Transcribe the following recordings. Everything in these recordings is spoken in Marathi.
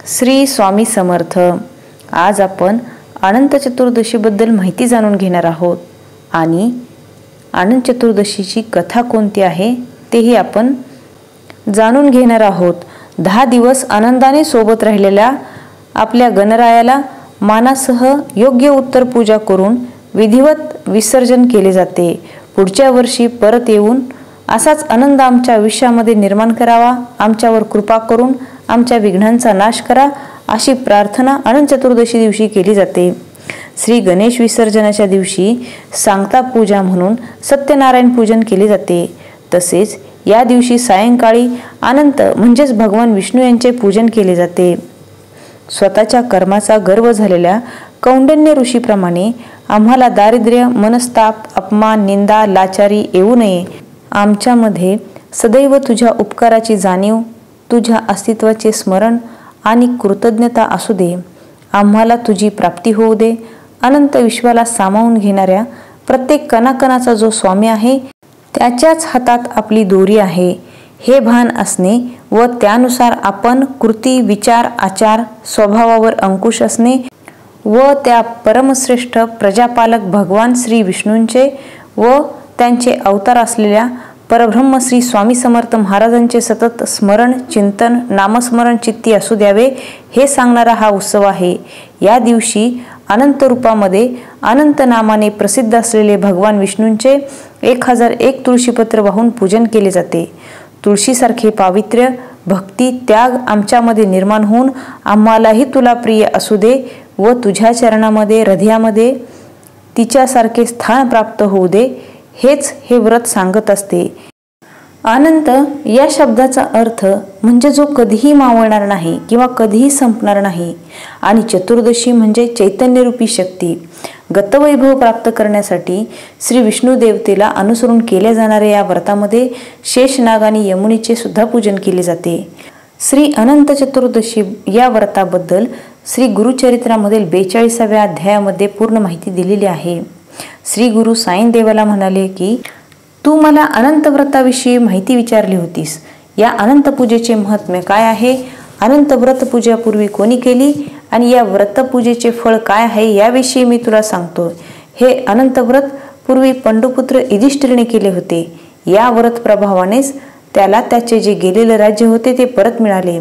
श्री स्वामी समर्थ. आज आपण अनंत चतुर्दशीबद्दल माहिती जाणून घेणार आहोत आणि अनंत चतुर्दशीची कथा कोणती आहे तेही आपण जाणून घेणार आहोत. 10 दिवस आनंदाने सोबत राहिलेल्या आपल्या गणरायाला मानासह योग्य उत्तर पूजा करून विधिवत विसर्जन केले जाते. पुढच्या वर्षी परत येऊन असाच आनंद आमच्या आयुष्यामध्ये निर्माण करावा, आमच्यावर कृपा करून आमच्या विघ्नांचा नाश करा, अशी प्रार्थना अनंत चतुर्दशी दिवशी केली जाते. श्री गणेश विसर्जनाच्या दिवशी सांगता पूजा म्हणून सत्यनारायण पूजन केले जाते. तसेच या दिवशी सायंकाळी अनंत म्हणजेच भगवान विष्णू यांचे पूजन केले जाते. स्वतःच्या कर्माचा गर्व झालेल्या कौंडिन्य ऋषीप्रमाणे आम्हाला दारिद्र्य, मनस्ताप, अपमान, निंदा, लाचारी येऊ नये. आमच्यामध्ये सदैव तुझ्या उपकाराची जाणीव, तुझ्या अस्तित्वाचे स्मरण आणि कृतज्ञता असू दे. आम्हाला तुझी प्राप्ती होऊ दे. अनंत विश्वाला सामावून घेणाऱ्या प्रत्येक कणाकणाचा जो स्वामी आहे त्याच्याच हातात आपली दोरी आहे हे भान असणे व त्यानुसार आपण कृती, विचार, आचार, स्वभावावर अंकुश असणे व त्या परमश्रेष्ठ प्रजापालक भगवान श्री विष्णूंचे व त्यांचे अवतार असलेल्या परब्रह्म श्री स्वामी समर्थ महाराजांचे सतत स्मरण, चिंतन, नामस्मरण चित्ती असू द्यावे हे सांगणारा हा उत्सव आहे. या दिवशी अनंत रूपामध्ये अनंत नामाने प्रसिद्ध असलेले भगवान विष्णूंचे 1001 तुळशीपत्र वाहून पूजन केले जाते. तुळशीसारखे पावित्र्य, भक्ती, त्याग आमच्यामध्ये निर्माण होऊन आम्हालाही तुला प्रिय असू दे व तुझ्या चरणामध्ये, हृदयामध्ये तिच्यासारखे स्थान प्राप्त होऊ दे, हेच हे व्रत सांगत असते. अनंत या शब्दाचा अर्थ म्हणजे जो कधीही मावळणार नाही किंवा कधीही संपणार नाही, आणि चतुर्दशी म्हणजे चैतन्यरूपी शक्ती. गतवैभव प्राप्त करण्यासाठी श्री विष्णू देवतेला अनुसरून केल्या जाणाऱ्या या व्रतामध्ये शेषनाग आणि यमुनीचे सुद्धा पूजन केले जाते. श्री अनंत चतुर्दशी या व्रताबद्दल श्री गुरुचरित्रामधील 42व्या अध्यायामध्ये पूर्ण माहिती दिलेली आहे. श्री गुरु साईन देवाला म्हणाले की तू मला अनंत व्रताविषयी माहिती विचारली होतीस. या अनंत पूजेचे महात्म्य काय आहे, अनंत व्रत पूजापूर्वी कोणी केली आणि या व्रतपूजेचे फळ काय आहे याविषयी मी तुला सांगतो. हे अनंत व्रत पूर्वी पंडुपुत्र युधिष्ठिरने केले होते. या व्रत प्रभावानेच त्याला त्याचे जे गेलेले राज्य होते ते परत मिळाले.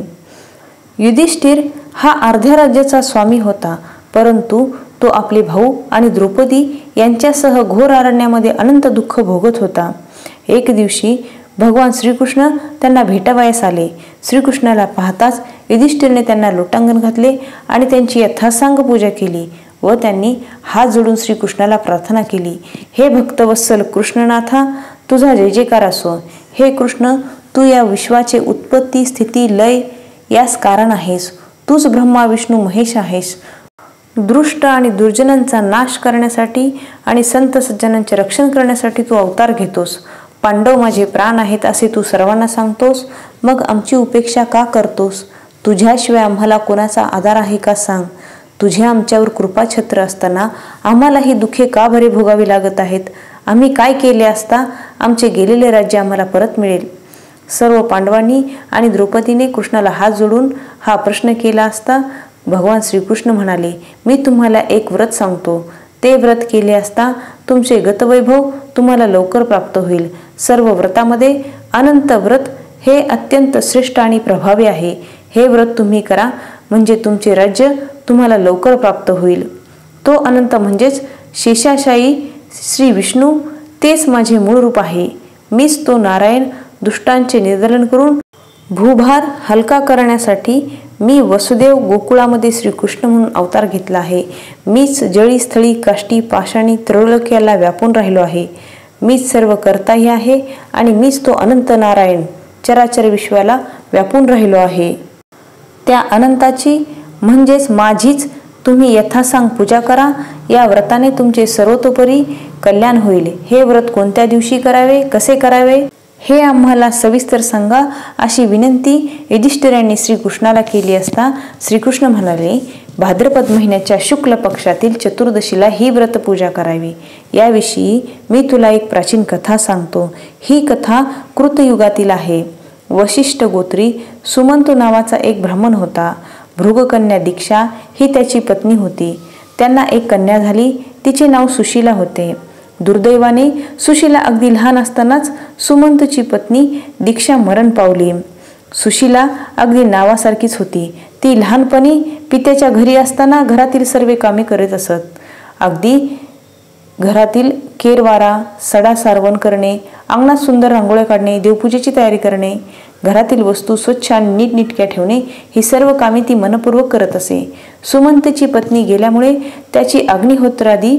युधिष्ठिर हा अर्ध्या राज्याचा स्वामी होता, परंतु तो आपले भाऊ आणि द्रौपदी यांच्यासह घोर अरण्यामध्ये अनंत दुःख भोगत होता. एक दिवशी भगवान श्रीकृष्ण त्यांना भेटावयास आले. श्रीकृष्णाला पाहताच युधिष्ठिरने त्यांना लोटांगण घातले आणि त्यांची यथासांग पूजा केली व त्यांनी हात जोडून श्रीकृष्णाला प्रार्थना केली. हे भक्तवत्सल कृष्णनाथा, तुझा जय जयकार असो. हे कृष्ण, तू या विश्वाचे उत्पत्ती, स्थिती, लय यास कारण आहेस. तूच ब्रह्मा, विष्णू, महेश आहेस. दुष्ट आणि दुर्जनांचा नाश करण्यासाठी आणि संत सज्जनांचे रक्षण करण्यासाठी तू अवतार घेतोस. पांडव माझे प्राण आहेत असे तू सर्वांना सांगतोस. मग आमची उपेक्षा का करतोस? तुझ्याशिवाय आम्हाला कोणाचा आधार आहे का सांग. तुझ्या आमच्यावर कृपाछत्र असताना आम्हाला ही दुःखे का बरे भोगावी लागत आहेत? आम्ही काय केले असता आमचे गेलेले राज्य आम्हाला परत मिळेल? सर्व पांडवांनी आणि द्रौपदीने कृष्णाला हात जोडून हा प्रश्न केला असता भगवान श्रीकृष्ण म्हणाले, मी तुम्हाला एक व्रत सांगतो. ते व्रत केले असता तुमचे गतवैभव तुम्हाला लवकर प्राप्त होईल. सर्व व्रतामध्ये अनंत व्रत हे अत्यंत श्रेष्ठ आणि प्रभावी आहे. हे व्रत तुम्ही करा म्हणजे तुमचे राज्य तुम्हाला लवकर प्राप्त होईल. तो अनंत म्हणजेच शेषाशायी श्री विष्णू, तेच माझे मूळ रूप आहे. मीच तो नारायण. दुष्टांचे निर्दालन करून भूभार हलका करण्यासाठी मी वसुदेव गोकुळामध्ये श्रीकृष्ण म्हणून अवतार घेतला आहे. मीच जळी, स्थळी, काष्टी, पाषाणी, त्रैलोक्याला व्यापून राहिलो आहे. मीच सर्व कर्ताही आहे आणि मीच तो अनंत नारायण चराचर विश्वाला व्यापून राहिलो आहे. त्या अनंताची म्हणजेच माझीच तुम्ही यथासांग पूजा करा. या व्रताने तुमचे सर्वतोपरी कल्याण होईल. हे व्रत कोणत्या दिवशी करावे, कसे करावे हे आम्हाला सविस्तर सांगा, अशी विनंती युधिष्ठिरांनी श्रीकृष्णाला केली असता श्रीकृष्ण म्हणाले, भाद्रपद महिन्याच्या शुक्ल पक्षातील चतुर्दशीला ही व्रतपूजा करावी. याविषयी मी तुला एक प्राचीन कथा सांगतो. ही कथा कृतयुगातील आहे. वशिष्ठ गोत्री सुमंतू नावाचा एक ब्राह्मण होता. भृगकन्या दीक्षा ही त्याची पत्नी होती. त्यांना एक कन्या झाली. तिचे नाव सुशीला होते. दुर्दैवाने सुशीला अगदी लहान असतानाच सुमंतची पत्नी दीक्षा मरण पावली. सुशीला अगदी नावासारखीच होती. ती लहानपणी पित्याच्या घरी असताना घरातील सर्व कामे करीत असत. अगदी घरातील केरवारा, सडा सारवण करणे, अंगणात सुंदर रांगोळ्या काढणे, देवपूजेची तयारी करणे, घरातील वस्तू स्वच्छ आणि नीटनेटक्या ठेवणे ही सर्व कामे ती मनपूर्वक करत असे. सुमंतची पत्नी गेल्यामुळे त्याची अग्निहोत्रादी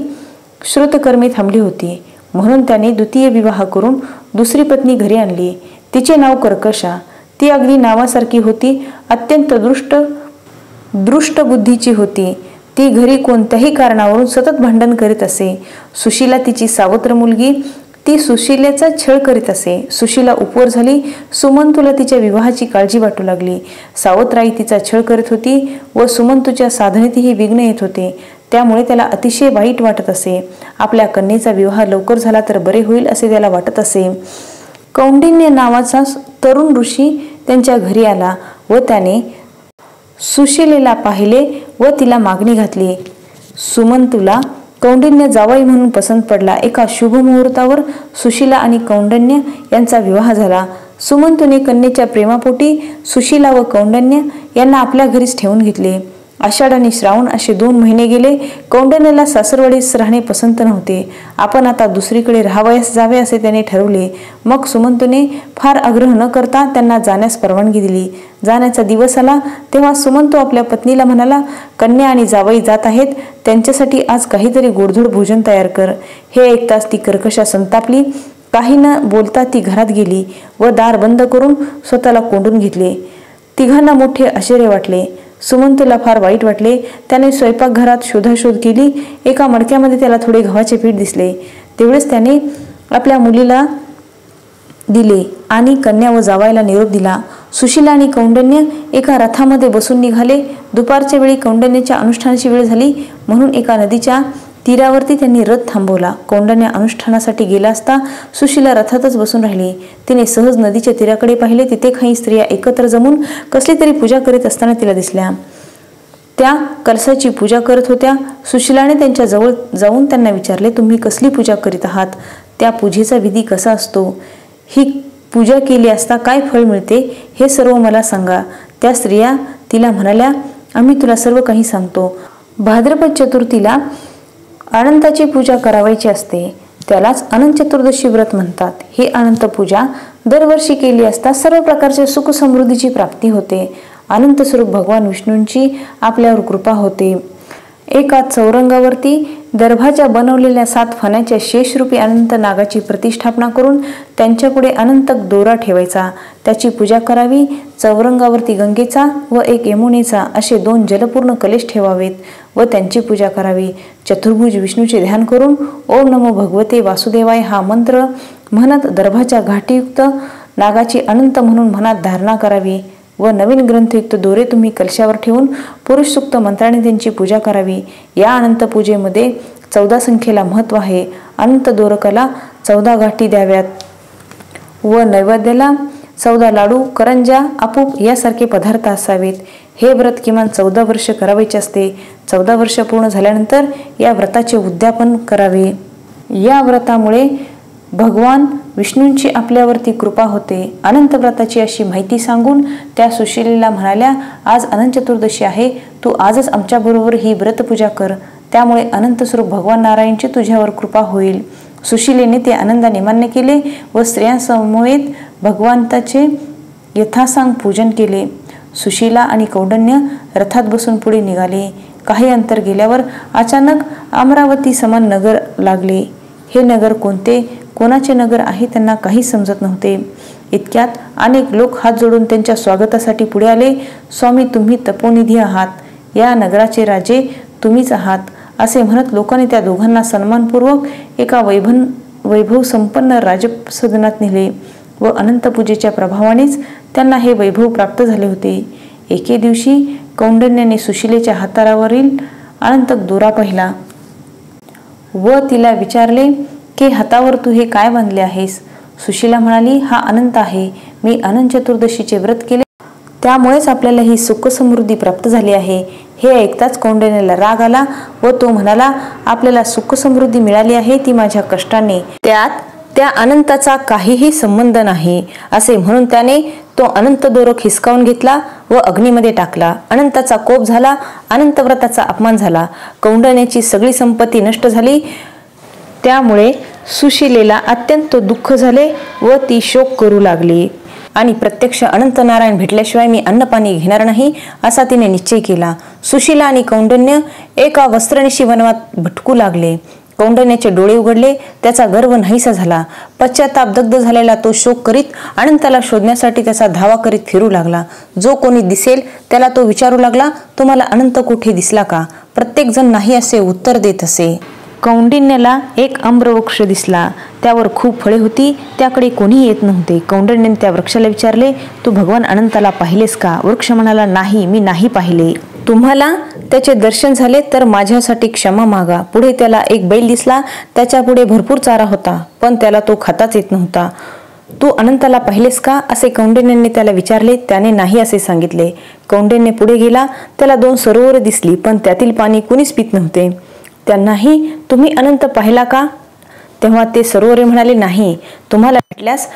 श्रुतकर्मे थांबली होती. म्हणून त्याने द्वितीय विवाह करून दुसरी पत्नी घरी आणली. तिचे नाव कर्कशा. ती अगदी नावासारखी होती. अत्यंत दृष्ट बुद्धीची होती. ती घरी कोणत्याही कारणावरून सतत भांडण करीत असे. सुशीला तिची सावत्र मुलगी. ती सुशीलेचा छळ करीत असे. सुशीला उपवर झाली. सुमंतूला तिच्या विवाहाची काळजी वाटू लागली. सावत्राई तिचा छळ करीत होती व सुमंतूच्या साधनेतही विघ्न येत होते. त्यामुळे त्याला अतिशय वाईट वाटत असे. आपल्या कन्येचा विवाह लवकर झाला तर बरे होईल असे त्याला वाटत असे. कौंडिन्य नावाचा तरुण ऋषी त्यांच्या घरी आला व त्याने सुशीलेला पाहिले व तिला मागणी घातली. सुमंतूला कौंडिन्य जावई म्हणून पसंत पडला. एका शुभ मुहूर्तावर सुशीला आणि कौंडिन्य यांचा विवाह झाला. सुमंतूने कन्येच्या प्रेमापोटी सुशीला व कौंडिन्य यांना आपल्या घरीच ठेवून घेतले. आषाढ आणि श्रावण असे 2 महिने गेले. कौंडिन्याला सासरवाडीस राहणे पसंत नव्हते. आपण आता दुसरीकडे राहावयास जावे असे त्याने ठरवले. मग सुमंतूने फार आग्रह न करता त्यांना जाण्यास परवानगी दिली. जाण्याचा दिवस आला तेव्हा सुमंतू आपल्या पत्नीला म्हणाला, कन्या आणि जावई जात आहेत, त्यांच्यासाठी आज काहीतरी गोडधोड भोजन तयार कर. हे ऐकताच ती कर्कशा संतापली. काही न बोलता ती घरात गेली व दार बंद करून स्वतःला कोंडून घेतले. तिघांना मोठे आश्चर्य वाटले. सुमंतूला फार वाईट वाटले. त्याने स्वयंपाकघरात शोधाशोध केली. एका मडक्यामध्ये त्याला थोडे गव्हाचे पीठ दिसले. तेवढेच त्याने आपल्या मुलीला दिले आणि कन्या व जावायला निरोप दिला. सुशीला आणि कौंडिन्य एका रथामध्ये बसून निघाले. दुपारच्या वेळी कौंडिन्याच्या अनुष्ठानाची वेळ झाली म्हणून एका नदीच्या तीरावरती त्यांनी रथ थांबवला. कौंडिन्य अनुष्ठानासाठी गेला असता सुशीला रथातच बसून राहिली. तिने सहज नदीच्या तीराकडे पाहिले. तिथे काही स्त्रिया एकत्र जमून कसली तरी पूजा करीत असताना तिला दिसल्या. त्या कलशाची पूजा करत होत्या. सुशीलाने त्यांच्या जवळ जाऊन त्यांना विचारले, तुम्ही कसली पूजा करीत आहात? त्या पूजेचा विधी कसा असतो? ही पूजा केली असता काय फळ मिळते हे सर्व मला सांगा. त्या स्त्रिया तिला म्हणाल्या, आम्ही तुला सर्व काही सांगतो. भाद्रपद चतुर्थीला अनंताची पूजा करावायची असते. त्यालाच अनंत चतुर्दशी व्रत म्हणतात. ही अनंत पूजा दरवर्षी केली असता सर्व प्रकारच्या सुख समृद्धीची प्राप्ती होते. अनंत स्वरूप भगवान विष्णूंची आपल्यावर कृपा होते. एका चौरंगावरती दर्भाच्या बनवलेल्या 7 फण्याच्या शेषरूपी अनंत नागाची प्रतिष्ठापना करून त्यांच्यापुढे अनंत दोरा ठेवायचा. त्याची पूजा करावी. चौरंगावरती गंगेचा व एक यमुनेचा असे 2 जलपूर्ण कलश ठेवावेत व त्यांची पूजा करावी. चतुर्भुज विष्णूचे ध्यान करून ओम नमो भगवते वासुदेवाय हा मंत्र म्हणत दर्भाच्या घाटीयुक्त नागाची अनंत म्हणून मनात धारणा करावी व नवीन ग्रंथयुक्त दोरे तुम्ही कलशावर ठेवून पुरुष सूक्त मंत्राने त्यांची पूजा करावी. या अनंत पूजेमध्ये 14 संख्येला महत्त्व आहे. अनंत दोरकाला 14 घाटी द्याव्यात व नैवेद्याला 14 लाडू, करंजा, आपूप यासारखे पदार्थ असावेत. हे व्रत किमान 14 वर्ष करावयाचे असते. 14 वर्ष पूर्ण झाल्यानंतर या व्रताचे उद्यापन करावे. या व्रतामुळे भगवान विष्णूंची आपल्यावरती कृपा होते. अनंत व्रताची अशी माहिती सांगून त्या सुशीलेला म्हणाल्या, आज अनंत चतुर्दशी आहे. तू आजच आमच्याबरोबर ही व्रतपूजा कर. त्यामुळे अनंत स्वरूप भगवान नारायणची तुझ्यावर कृपा होईल. सुशीलेने ते आनंदाने मान्य केले व स्त्रियांसमवेत भगवंताचे यथासांग पूजन केले. सुशीला आणि कौंडिन्य रथात बसून पुढे निघाले. काही अंतर गेल्यावर अचानक अमरावती समान नगर लागले. हे नगर कोणाचे नगर आहे त्यांना काही समजत नव्हते. इतक्यात अनेक लोक हात जोडून त्यांच्या स्वागतासाठी पुढे आले. स्वामी, तुम्ही तपोनिधी आहात. या नगराचे राजे तुम्हीच आहात असे म्हणत लोकांनी त्या दोघांना सन्मानपूर्वक एका वैभव संपन्न राजसदनात नेले व अनंत पूजेच्या प्रभावानेच त्यांना हे वैभव प्राप्त झाले होते. एके दिवशी कौंडिन्याने सुशीलेच्या हातावरील अनंत दोरा पाहिला व तिला विचारले की हातावर तू हे काय बांधले आहेस? सुशीला म्हणाली, हा अनंत आहे. मी अनंत चतुर्दशीचे व्रत केले त्यामुळेच आपल्याला ही सुख समृद्धी प्राप्त झाली आहे. हे ऐकताच कौंडिण्याला राग आला व तो म्हणाला, आपल्याला सुख समृद्धी मिळाली आहे ती माझ्या कष्टाने, त्यात त्या अनंताचा काहीही संबंध नाही. असे म्हणून त्याने तो अनंत दोरक हिसकावून घेतला व अग्नीमध्ये टाकला. अनंताचा कोप झाला, अनंत व्रताचा अपमान झाला. कौंडिण्याची सगळी संपत्ती नष्ट झाली. त्यामुळे सुशीलेला अत्यंत दुःख झाले व ती शोक करू लागली आणि प्रत्यक्ष अनंत नारायण भेटल्याशिवाय मी अन्नपाणी घेणार नाही असा तिने निश्चय केला. सुशीला आणि कौंडिण्य एका वस्त्रनिशी वनात भटकू लागले. कौंडिण्याचे डोळे उघडले, त्याचा गर्व नाहीसा झाला. पश्चाताप दग्ध झालेला तो शोक करीत अनंताला शोधण्यासाठी त्याचा धावा करीत फिरू लागला. जो कोणी दिसेल त्याला तो विचारू लागला, तुम्हाला अनंत कुठे दिसला का? प्रत्येक जण नाही असे उत्तर देत असे. कौंडिण्याला एक आम्रवृक्ष दिसला. त्यावर खूप फळे होती. त्याकडे कोणी येत नव्हते. कौंडिण्याने त्या वृक्षाला विचारले, तू भगवान अनंताला पाहिलेस का? वृक्ष म्हणाला, नाही, मी नाही पाहिले. तुम्हाला त्याचे दर्शन झाले तर माझ्यासाठी क्षमा मागा. पुढे त्याला एक बैल दिसला. त्याच्या पुढे भरपूर चारा होता, पण त्याला तो खाताच येत नव्हता. तू अनंताला पाहिलेस का? असे कौंडिण्याने त्याला विचारले. त्याने नाही असे सांगितले. कौंडिण्य पुढे गेला. त्याला 2 सरोवरे दिसली, पण त्यातील पाणी कुणीच पित नव्हते. त्यांनाही, तुम्ही अनंत पाहिला का? तेव्हा ते सरोवरे म्हणाले, नाही. तुम्हाला भेटल्यास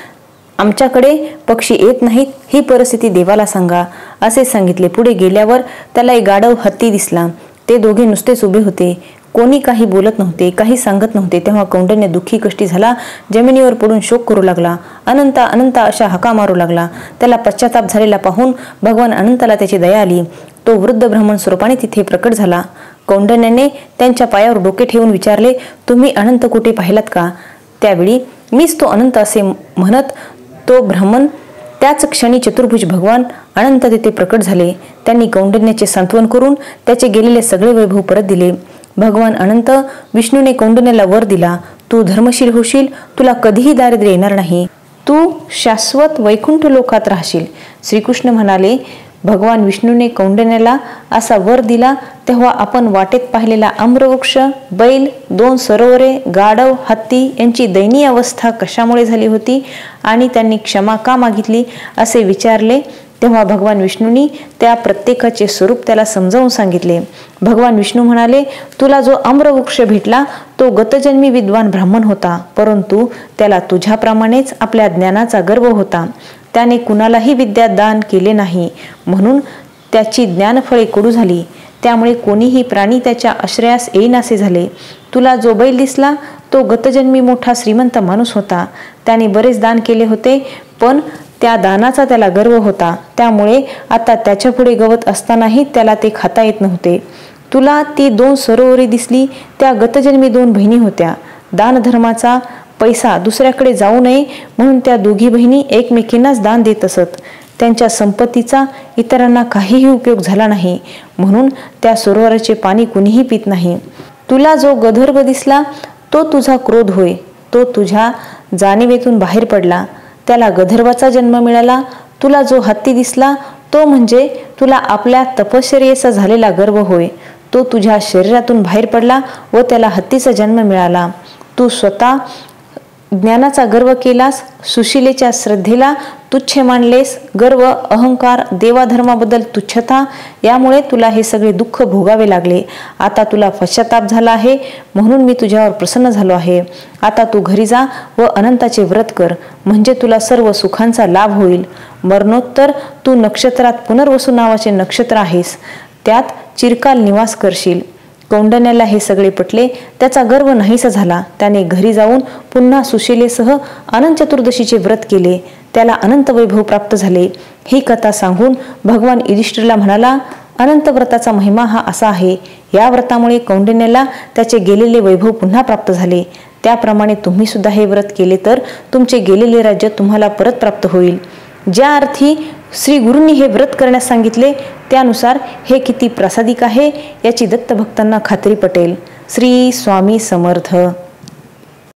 आमच्याकडे पक्षी येत नाहीत, ही परिस्थिती देवाला सांगा असे सांगितले. पुढे गेल्यावर त्याला एक गाढव हत्ती दिसला. ते दोघे नुसतेच उभे होते. कोणी काही बोलत नव्हते, काही सांगत नव्हते. तेव्हा कौंडिण्य दुःखी कष्टी झाला. जमिनीवर पडून शोक करू लागला. अनंता अनंता अशा हाका मारू लागला. त्याला पश्चाताप झालेला पाहून भगवान अनंताला त्याची दया आली. तो वृद्ध ब्राह्मण स्वरूपाने तिथे प्रकट झाला. कौंडिण्याने त्यांच्या पायावर डोके ठेवून विचारले, तुम्ही अनंत कुठे पाहिलात का? त्यावेळी मीच तो अनंत असे म्हणत तो ब्राह्मण त्याच क्षणी चतुर्भुज भगवान अनंत तेथे प्रकट झाले. त्यांनी कौंडिण्याचे सांत्वन करून त्याचे गेलेले सगळे वैभव परत दिले. भगवान अनंत विष्णूने कौंडिण्याला वर दिला, तू धर्मशील होशील, तुला कधीही दारिद्र्य येणार नाही, तू शाश्वत वैकुंठ लोकात राहशील. श्रीकृष्ण म्हणाले, भगवान विष्णूने कौंडिण्याला असा वर दिला तेव्हा आपण वाटेत पाहिलेला आम्रवृक्ष, बैल, 2 सरोवरे, गाढव, हत्ती यांची दयनीय अवस्था कशामुळे झाली होती आणि त्यांनी क्षमा का मागितली असे विचारले. तेव्हा भगवान विष्णूंनी त्या प्रत्येकाचे स्वरूप त्याला समजावून सांगितले. भगवान विष्णू म्हणाले, तुला जो आम्रवृक्ष भेटला तो गतजन्मी विद्वान ब्राह्मण होता, परंतु त्याला तुझ्याप्रमाणेच आपल्या ज्ञानाचा गर्व होता. त्याने कुणालाही विद्या दान केले नाही, म्हणून त्याची ज्ञानफळे कडू झाली. त्यामुळे कोणीही प्राणी त्याच्या आश्रयास येईनासे झाले. तुला जो बैल दिसला तो गतजन्मी मोठा श्रीमंत माणूस होता. त्याने बरेच दान केले होते, पण त्या दानाचा त्याला गर्व होता. त्यामुळे आता त्याच्या पुढे गवत असतानाही त्याला ते खाता येत नव्हते. तुला ती 2 सरोवरे दिसली, त्या गतजन्मी 2 बहिणी होत्या. दानधर्माचा पैसा दुसऱ्याकडे जाऊ नये म्हणून त्या दोघी बहिणी एकमेकींनाच दान देत असत. त्यांच्या संपत्तीचा इतरांना काहीही उपयोग झाला नाही, म्हणून त्या सरोवराचे पाणी कुणीही पित नाही. तुला जो गंधर्व दिसला तो तुझा क्रोध होय. तो तुझ्या जाणीवेतून बाहेर पडला, त्याला गंधर्वाचा जन्म मिळाला. तुला जो हत्ती दिसला तो म्हणजे तुला आपल्या तपश्चर्येचा झालेला गर्व होय. तो तुझ्या शरीरातून बाहेर पडला व त्याला हत्तीचा जन्म मिळाला. तू स्वतः ज्ञानाचा गर्व केलास, सुशीलेच्या श्रद्धेला तुच्छ मानलेस. गर्व, अहंकार, देवाधर्माबद्दल तुच्छता यामुळे तुला हे सगळे दुःख भोगावे लागले. आता तुला पश्चाताप झाला आहे म्हणून मी तुझ्यावर प्रसन्न झालो आहे. आता तू घरी जा व अनंताचे व्रत कर, म्हणजे तुला सर्व सुखांचा लाभ होईल. मरणोत्तर तू नक्षत्रात पुनर्वसू नावाचे नक्षत्र आहेस, त्यात चिरकाल निवास करशील. कौंडिण्याला हे सगळे पटले. त्याचा गर्व नाहीसा झाला. त्याने घरी जाऊन पुन्हा सुशीलेसह अनंत चतुर्दशीचे व्रत केले. त्याला अनंत वैभव प्राप्त झाले. ही कथा सांगून भगवान युधिष्ठिरला म्हणाला, अनंत व्रताचा महिमा हा असा आहे. या व्रतामुळे कौंडिण्याला त्याचे गेलेले वैभव पुन्हा प्राप्त झाले. त्याप्रमाणे तुम्ही सुद्धा हे व्रत केले तर तुमचे गेलेले राज्य तुम्हाला परत प्राप्त होईल. ज्या अर्थी श्री गुरूंनी हे व्रत करण्यास सांगितले त्यानुसार हे किती प्रासादिक आहे याची दत्त भक्तांना खात्री पटेल. श्री स्वामी समर्थ.